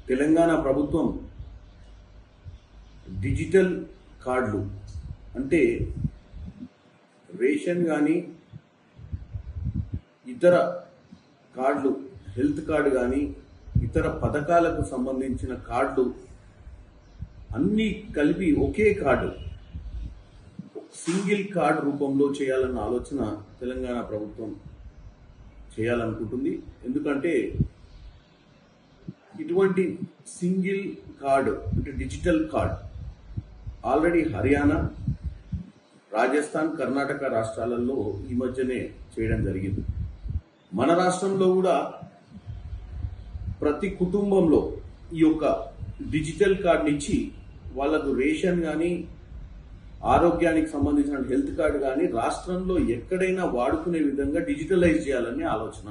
తెలంగాణ ప్రభుత్వం డిజిటల్ కార్డులు అంటే రేషన్ కానీ ఇతర కార్డులు, హెల్త్ కార్డు కానీ ఇతర పథకాలకు సంబంధించిన కార్డులు అన్నీ కలిపి ఒకే కార్డు, సింగిల్ కార్డు రూపంలో చేయాలన్న ఆలోచన తెలంగాణ ప్రభుత్వం చేయాలనుకుంటుంది. ఎందుకంటే ఇటువంటి సింగిల్ కార్డు అంటే digital card already Haryana, Rajasthan, Karnataka రాష్ట్రాలలో ఈ మధ్యనే చేయడం జరిగింది. మన రాష్ట్రంలో కూడా ప్రతి కుటుంబంలో ఈ యొక్క డిజిటల్ కార్డుని ఇచ్చి వాళ్ళకు రేషన్ కానీ ఆరోగ్యానికి సంబంధించిన హెల్త్ కార్డు కానీ రాష్ట్రంలో ఎక్కడైనా వాడుకునే విధంగా డిజిటలైజ్ చేయాలని ఆలోచన.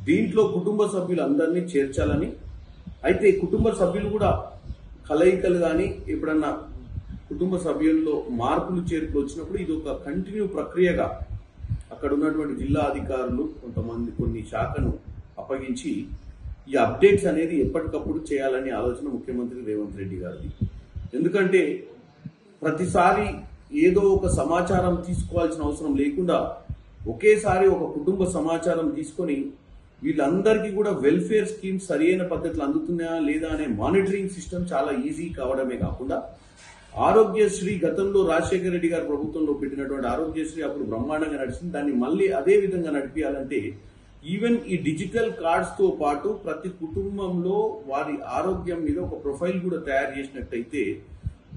దీంట్లో కుటుంబ సభ్యులందరినీ చేర్చాలని. అయితే కుటుంబ సభ్యులు కూడా కలయికలు కానీ ఎప్పుడన్నా కుటుంబ సభ్యుల్లో మార్పులు చేర్పులు వచ్చినప్పుడు ఇది ఒక కంటిన్యూ ప్రక్రియగా అక్కడ ఉన్నటువంటి జిల్లా అధికారులు కొంతమంది కొన్ని శాఖను అప్పగించి ఈ అప్డేట్స్ అనేది ఎప్పటికప్పుడు చేయాలని ఆలోచన ముఖ్యమంత్రి రేవంత్ రెడ్డి గారిది. ఎందుకంటే ప్రతిసారి ఏదో ఒక సమాచారం తీసుకోవాల్సిన అవసరం లేకుండా ఒకేసారి ఒక కుటుంబ సమాచారం తీసుకొని వీళ్ళందరికీ కూడా వెల్ఫేర్ స్కీమ్స్ సరైన పద్ధతిలో అందుతున్నాయా లేదా అనే మానిటరింగ్ సిస్టమ్ చాలా ఈజీ కావడమే కాకుండా ఆరోగ్యశ్రీ గతంలో రాజశేఖర రెడ్డి గారి ప్రభుత్వంలో పెట్టినటువంటి ఆరోగ్యశ్రీ అప్పుడు బ్రహ్మాండంగా నడిచింది. దాన్ని మళ్ళీ అదే విధంగా నడిపించాలంటే ఈవెన్ ఈ డిజిటల్ కార్డ్స్ తో పాటు ప్రతి కుటుంబంలో వారి ఆరోగ్యం మీద ఒక ప్రొఫైల్ కూడా తయారు చేసినట్టయితే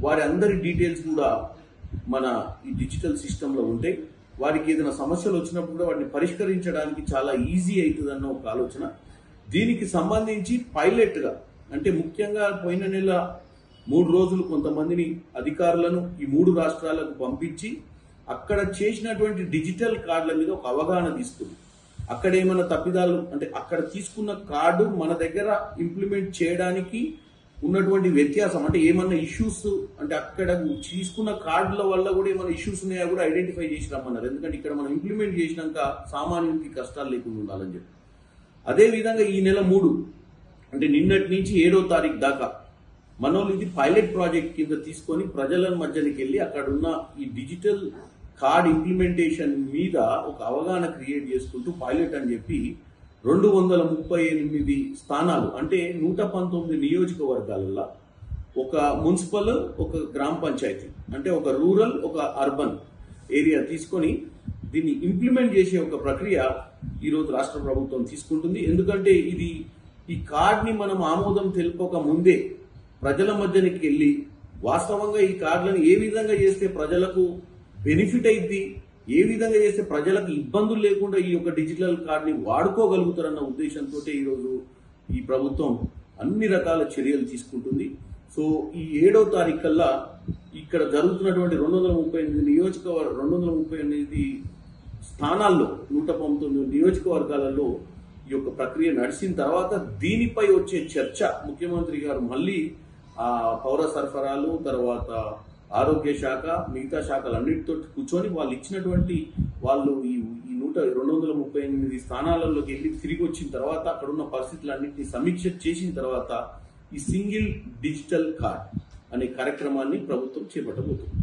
వారి అందరి డీటెయిల్స్ కూడా మన ఈ డిజిటల్ సిస్టంలో ఉంటాయి. వారికి ఏదైనా సమస్యలు వచ్చినప్పుడు కూడా వాటిని పరిష్కరించడానికి చాలా ఈజీ అవుతుందన్న ఒక ఆలోచన. దీనికి సంబంధించి పైలట్గా అంటే ముఖ్యంగా పోయిన నెల 3 రోజులు కొంతమందిని అధికారులను ఈ 3 రాష్ట్రాలకు పంపించి అక్కడ చేసినటువంటి డిజిటల్ కార్డుల మీద ఒక అవగాహన తీసుకుంది. అక్కడ ఏమైనా తప్పిదాలు అంటే అక్కడ తీసుకున్న కార్డు మన దగ్గర ఇంప్లిమెంట్ చేయడానికి ఉన్నటువంటి వ్యత్యాసం అంటే ఏమన్నా ఇష్యూస్ అంటే అక్కడ తీసుకున్న కార్డుల వల్ల కూడా ఏమైనా ఇష్యూస్ ఉన్నాయా కూడా ఐడెంటిఫై చేసి రమ్మన్నారు. ఎందుకంటే ఇక్కడ మనం ఇంప్లిమెంట్ చేసినాక సామాన్యునికి కష్టాలు లేకుండా ఉండాలని చెప్పి. అదేవిధంగా ఈ నెల 3 అంటే నిన్నటి నుంచి 7వ తారీఖు దాకా మనోళ్ళు ఇది పైలట్ ప్రాజెక్ట్ కింద తీసుకొని ప్రజల మధ్యనికి వెళ్ళి అక్కడ ఉన్న ఈ డిజిటల్ కార్డ్ ఇంప్లిమెంటేషన్ మీద ఒక అవగాహన క్రియేట్ చేసుకుంటూ పైలట్ అని చెప్పి 238 స్థానాలు అంటే 119 నియోజకవర్గాలలో ఒక మున్సిపల్, ఒక గ్రామ పంచాయతీ అంటే ఒక రూరల్, ఒక అర్బన్ ఏరియా తీసుకొని దీన్ని ఇంప్లిమెంట్ చేసే ఒక ప్రక్రియ ఈరోజు రాష్ట్ర ప్రభుత్వం తీసుకుంటుంది. ఎందుకంటే ఇది ఈ కార్డ్ని మనం ఆమోదం తెలుపక ముందే ప్రజల మధ్యనికి వెళ్ళి వాస్తవంగా ఈ కార్డులను ఏ విధంగా చేస్తే ప్రజలకు బెనిఫిట్ అయింది, ఏ విధంగా చేస్తే ప్రజలకు ఇబ్బందులు లేకుండా ఈ యొక్క డిజిటల్ కార్డుని వాడుకోగలుగుతారన్న ఉద్దేశంతో ఈరోజు ఈ ప్రభుత్వం అన్ని రకాల చర్యలు తీసుకుంటుంది. సో ఈ 7వ తారీఖు కల్లా ఇక్కడ జరుగుతున్నటువంటి 238 స్థానాల్లో 119 నియోజకవర్గాలలో ఈ యొక్క ప్రక్రియ నడిచిన తర్వాత దీనిపై వచ్చే చర్చ ముఖ్యమంత్రి గారు మళ్ళీ పౌర సరఫరాలు, తర్వాత ఆరోగ్య శాఖ, మిగతా శాఖలన్నిటితో కూర్చొని వాళ్ళు ఇచ్చినటువంటి వాళ్ళు ఈ 238 స్థానాలలోకి వెళ్ళి తిరిగి వచ్చిన తర్వాత అక్కడ ఉన్న పరిస్థితులన్నింటినీ సమీక్ష చేసిన తర్వాత ఈ సింగిల్ డిజిటల్ కార్డ్ అనే కార్యక్రమాన్ని ప్రభుత్వం చేపట్టబోతుంది.